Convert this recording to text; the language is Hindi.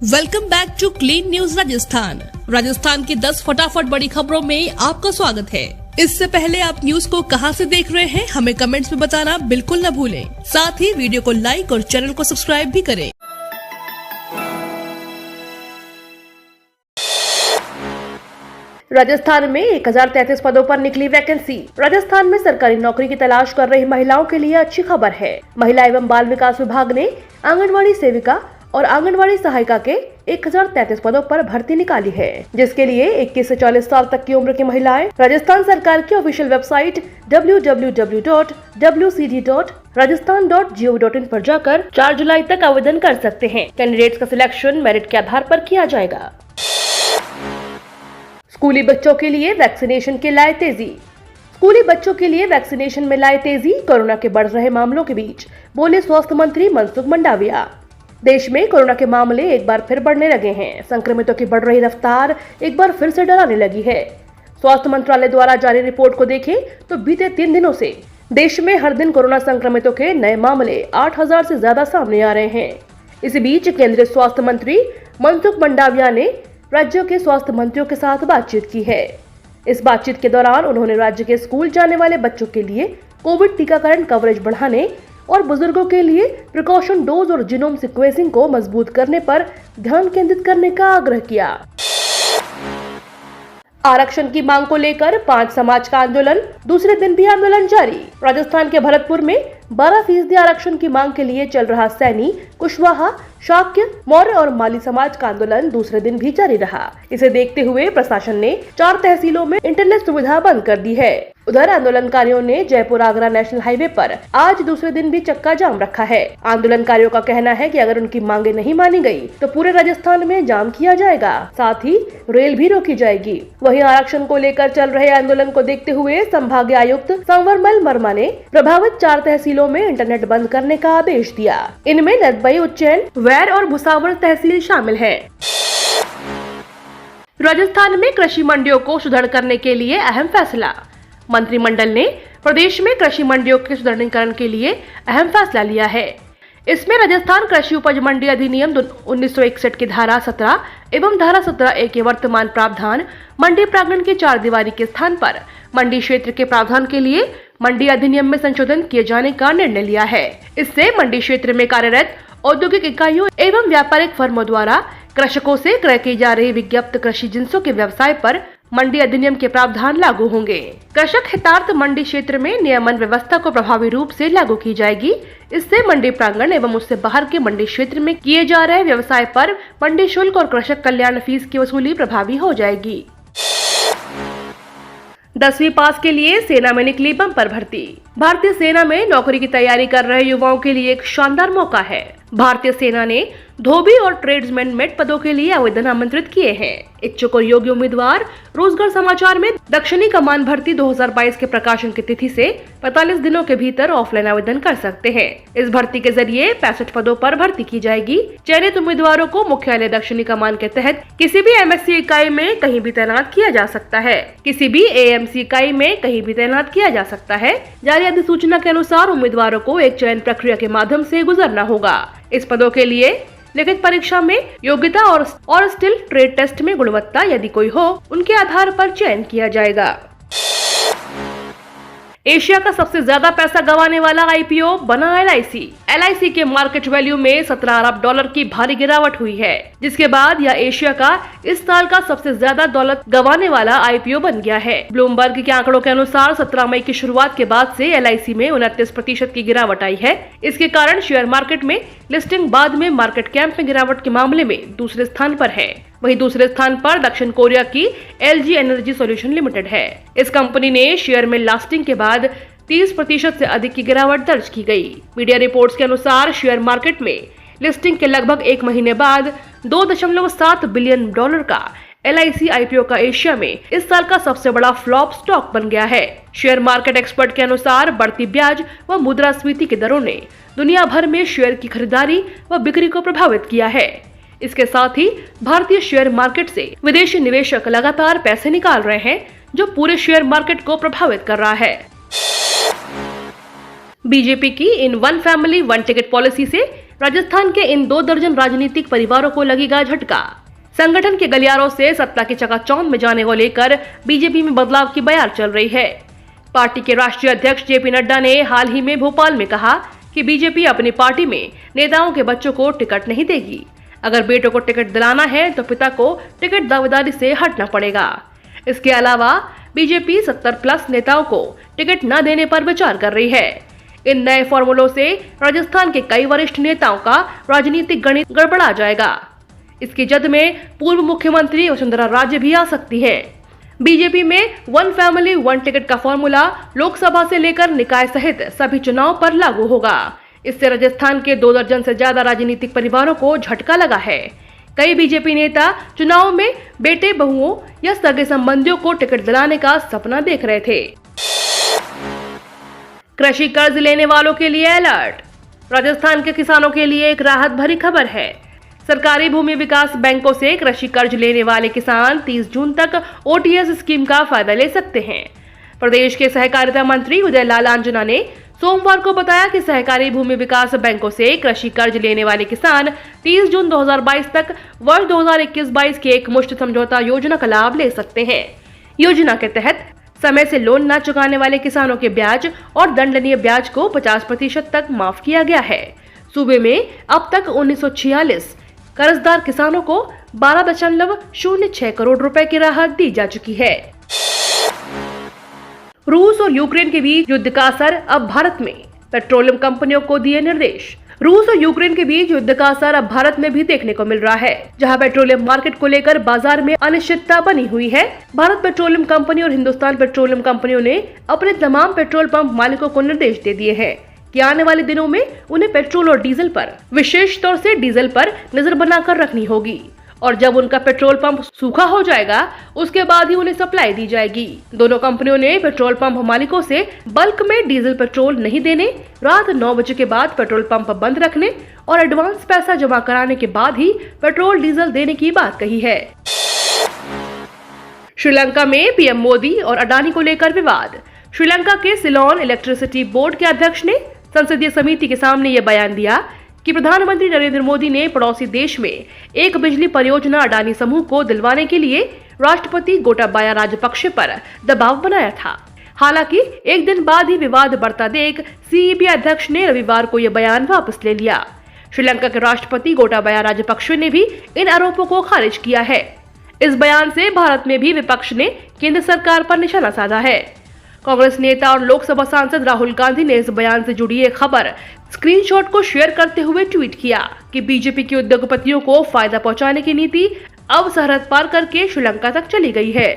Welcome back to clean news Rajasthan की 10 फटाफट बड़ी खबरों में आपका स्वागत है। इससे पहले आप न्यूज को कहां से देख रहे हैं हमें कमेंट्स में बताना बिल्कुल न भूलें। साथ ही वीडियो को लाइक और चैनल को सब्सक्राइब भी करें। राजस्थान में 1033 पदों पर निकली वैकेंसी। राजस्थान में सरकारी नौकरी की तलाश कर रही महिलाओं के लिए अच्छी खबर है। महिला एवं बाल विकास विभाग ने आंगनवाड़ी सेविका और आंगनवाड़ी सहायिका के 1033 पदों पर भर्ती निकाली है, जिसके लिए 21 से 40 साल तक की उम्र की महिलाएं राजस्थान सरकार की ऑफिशियल वेबसाइट www.wcd.rajasthan.gov.in पर जाकर 4 जुलाई तक आवेदन कर सकते हैं। कैंडिडेट्स का सिलेक्शन मेरिट के आधार पर किया जाएगा। स्कूली बच्चों के लिए वैक्सीनेशन के लाए तेजी। स्कूली बच्चों के लिए वैक्सीनेशन में लाए तेजी। कोरोना के बढ़ रहे मामलों के बीच बोले स्वास्थ्य मंत्री मनसुख मंडाविया। देश में कोरोना के मामले एक बार फिर बढ़ने लगे हैं। संक्रमितों की बढ़ रही रफ्तार एक बार फिर से डराने लगी है। स्वास्थ्य मंत्रालय द्वारा जारी रिपोर्ट को देखें तो बीते 3 दिनों से देश में हर दिन कोरोना संक्रमितों के नए मामले 8000 से ज्यादा सामने आ रहे हैं। इसी बीच केंद्रीय स्वास्थ्य मंत्री मनसुख मंडाविया ने राज्यों के स्वास्थ्य मंत्रियों के साथ बातचीत की है। इस बातचीत के दौरान उन्होंने राज्य के स्कूल जाने वाले बच्चों के लिए कोविड टीकाकरण कवरेज बढ़ाने और बुजुर्गों के लिए प्रिकॉशन डोज और जीनोम सीक्वेंसिंग को मजबूत करने पर ध्यान केंद्रित करने का आग्रह किया। आरक्षण की मांग को लेकर 5 समाज का आंदोलन, दूसरे दिन भी आंदोलन जारी। राजस्थान के भरतपुर में 12% आरक्षण की मांग के लिए चल रहा सैनी, कुशवाहा, शाक्य, मौर्य और माली समाज का आंदोलन दूसरे दिन भी जारी रहा। इसे देखते हुए प्रशासन ने 4 तहसीलों में इंटरनेट सुविधा बंद कर दी है। उधर आंदोलनकारियों ने जयपुर आगरा नेशनल हाईवे पर आज दूसरे दिन भी चक्का जाम रखा है। आंदोलनकारियों का कहना है कि अगर उनकी मांगे नहीं मानी गई तो पूरे राजस्थान में जाम किया जाएगा, साथ ही रेल भी रोकी जाएगी। वहीं आरक्षण को लेकर चल रहे आंदोलन को देखते हुए संभागीय आयुक्त संवरमल वर्मा ने प्रभावित 4 तहसीलों में इंटरनेट बंद करने का आदेश दिया। इनमें नदबई, उज्जैन, वैर और भुसावल तहसील शामिल है। राजस्थान में कृषि मंडियों को सुदृढ़ करने के लिए अहम फैसला। मंत्रिमंडल ने प्रदेश में कृषि मंडियों के सुदृढ़ीकरण के लिए अहम फैसला लिया है। इसमें राजस्थान कृषि उपज मंडी अधिनियम 1961 की धारा 17 एवं धारा 17A के वर्तमान प्रावधान मंडी प्रांगण की 4 दीवारी के स्थान पर मंडी क्षेत्र के प्रावधान के लिए मंडी अधिनियम में संशोधन किए जाने का निर्णय लिया है। इससे मंडी क्षेत्र में कार्यरत औद्योगिक इकाइयों एवं व्यापारिक फर्मों द्वारा कृषकों से क्रय की जा रही विज्ञप्त कृषि जिंसों के व्यवसाय पर मंडी अधिनियम के प्रावधान लागू होंगे। कृषक हितार्थ मंडी क्षेत्र में नियमन व्यवस्था को प्रभावी रूप से लागू की जाएगी। इससे मंडी प्रांगण एवं उससे बाहर के मंडी क्षेत्र में किए जा रहे व्यवसाय पर मंडी शुल्क और कृषक कल्याण फीस की वसूली प्रभावी हो जाएगी। 10वीं पास के लिए सेना में निकली बम्पर भर्ती। भारतीय सेना में नौकरी की तैयारी कर रहे युवाओं के लिए एक शानदार मौका है। भारतीय सेना ने धोबी और ट्रेड्समैन मेट पदों के लिए आवेदन आमंत्रित किए हैं। इच्छुक और योग्य उम्मीदवार रोजगार समाचार में दक्षिणी कमान भर्ती 2022 के प्रकाशन की तिथि से 45 दिनों के भीतर ऑफलाइन आवेदन कर सकते हैं। इस भर्ती के जरिए 65 पदों पर भर्ती की जाएगी। चयनित उम्मीदवारों को मुख्यालय दक्षिणी कमान के तहत किसी भी MSc इकाई में कहीं भी तैनात किया जा सकता है। किसी भी AMC इकाई में कहीं भी तैनात किया जा सकता है। जारी अधिसूचना के अनुसार उम्मीदवारों को एक चयन प्रक्रिया के माध्यम से गुजरना होगा। इस पदों के लिए लिखित परीक्षा में योग्यता और स्किल ट्रेड टेस्ट में गुणवत्ता यदि कोई हो उनके आधार पर चयन किया जाएगा। एशिया का सबसे ज्यादा पैसा गंवाने वाला IPO बना LIC के मार्केट वैल्यू में 17 अरब डॉलर की भारी गिरावट हुई है, जिसके बाद यह एशिया का इस साल का सबसे ज्यादा दौलत गंवाने वाला IPO बन गया है। ब्लूमबर्ग के आंकड़ों के अनुसार 17 मई की शुरुआत के बाद से LIC में 29% की गिरावट आई है। इसके कारण शेयर मार्केट में लिस्टिंग बाद में मार्केट कैप में गिरावट के मामले में दूसरे स्थान पर है। वहीं दूसरे स्थान पर दक्षिण कोरिया की LG एनर्जी सॉल्यूशन लिमिटेड है। इस कंपनी ने शेयर में लास्टिंग के बाद 30% से अधिक की गिरावट दर्ज की गई। मीडिया रिपोर्ट्स के अनुसार शेयर मार्केट में लिस्टिंग के लगभग 1 महीने बाद 2.7 बिलियन डॉलर का LIC IPO का एशिया में इस साल का सबसे बड़ा फ्लॉप स्टॉक बन गया है। शेयर मार्केट एक्सपर्ट के अनुसार बढ़ती ब्याज व मुद्रास्फीति की दरों ने दुनिया भर में शेयर की खरीदारी व बिक्री को प्रभावित किया है। इसके साथ ही भारतीय शेयर मार्केट से विदेशी निवेशक लगातार पैसे निकाल रहे हैं, जो पूरे शेयर मार्केट को प्रभावित कर रहा है। बीजेपी की in one family one ticket policy से राजस्थान के इन 2 दर्जन राजनीतिक परिवारों को लगेगा झटका। संगठन के गलियारों से सत्ता की चकाचौंध में जाने को लेकर बीजेपी में बदलाव की बयार चल रही है। पार्टी के राष्ट्रीय अध्यक्ष जेपी नड्डा ने हाल ही में भोपाल में कहा कि बीजेपी अपनी पार्टी में नेताओं के बच्चों को टिकट नहीं देगी। अगर बेटों को टिकट दिलाना है तो पिता को टिकट दावेदारी से हटना पड़ेगा। इसके अलावा बीजेपी 70+ नेताओं को टिकट न देने पर विचार कर रही है। इन नए फॉर्मूलों से राजस्थान के कई वरिष्ठ नेताओं का राजनीतिक गणित गड़बड़ा जाएगा। इसकी जद में पूर्व मुख्यमंत्री वसुंधरा राजे भी आ सकती हैं। बीजेपी में 1 फैमिली 1 टिकट का फॉर्मूला लोकसभा से लेकर निकाय सहित सभी चुनाव पर लागू होगा। इससे राजस्थान के 2 दर्जन से ज्यादा राजनीतिक परिवारों को झटका लगा है। कई बीजेपी नेता चुनाव में बेटे बहुओं या सगे संबंधियों को टिकट दिलाने का सपना देख रहे थे। कृषि कर्ज लेने वालों के लिए अलर्ट। राजस्थान के किसानों के लिए एक राहत भरी खबर है। सरकारी भूमि विकास बैंकों से कृषि कर्ज लेने वाले किसान 30 जून तक ओटीएस स्कीम का फायदा ले सकते हैं। प्रदेश के सहकारिता मंत्री उदय लाल आंजना ने सोमवार को बताया कि सहकारी भूमि विकास बैंकों से कृषि कर्ज लेने वाले किसान 30 जून 2022 तक वर्ष 2021-22 की एक मुश्त समझौता योजना का लाभ ले सकते हैं। योजना के तहत समय से लोन न चुकाने वाले किसानों के ब्याज और दंडनीय ब्याज को 50% तक माफ किया गया है। सूबे में अब तक 1946 कर्जदार किसानों को 12.06 करोड़ रुपए की राहत दी जा चुकी है। रूस और यूक्रेन के बीच युद्ध का असर अब भारत में, पेट्रोलियम कंपनियों को दिए निर्देश। रूस और यूक्रेन के बीच युद्ध का असर अब भारत में भी देखने को मिल रहा है, जहां पेट्रोलियम मार्केट को लेकर बाजार में अनिश्चितता बनी हुई है। भारत पेट्रोलियम कंपनी और हिंदुस्तान पेट्रोलियम कंपनियों ने अपने तमाम पेट्रोल पंप मालिकों को निर्देश दे दिए हैं कि आने वाले दिनों में उन्हें पेट्रोल और डीजल पर, विशेष तौर से डीजल पर नजर बनाकर रखनी होगी और जब उनका पेट्रोल पंप सूखा हो जाएगा उसके बाद ही उन्हें सप्लाई दी जाएगी। दोनों कंपनियों ने पेट्रोल पंप मालिकों से बल्क में डीजल पेट्रोल नहीं देने, रात 9 बजे के बाद पेट्रोल पंप बंद रखने और एडवांस पैसा जमा कराने के बाद ही पेट्रोल डीजल देने की बात कही है। श्रीलंका में पीएम मोदी और अडानी को लेकर विवाद। श्रीलंका के सिलोन इलेक्ट्रिसिटी बोर्ड के अध्यक्ष ने संसदीय समिति के सामने यह बयान दिया कि प्रधानमंत्री नरेंद्र मोदी ने पड़ोसी देश में एक बिजली परियोजना अडानी समूह को दिलवाने के लिए राष्ट्रपति गोटाबाया राजपक्षे पर दबाव बनाया था। हालांकि एक दिन बाद ही विवाद बढ़ता देख सीईबी अध्यक्ष ने रविवार को यह बयान वापस ले लिया। श्रीलंका के राष्ट्रपति गोटाबाया राजपक्षे ने भी इन आरोपों को खारिज किया है। इस बयान से भारत में भी विपक्ष ने केंद्र सरकार पर निशाना साधा है। कांग्रेस नेता और लोकसभा सांसद राहुल गांधी ने इस बयान से जुड़ी एक खबर स्क्रीनशॉट को शेयर करते हुए ट्वीट किया कि बीजेपी के उद्योगपतियों को फायदा पहुंचाने की नीति अब सरहद पार करके श्रीलंका तक चली गई है।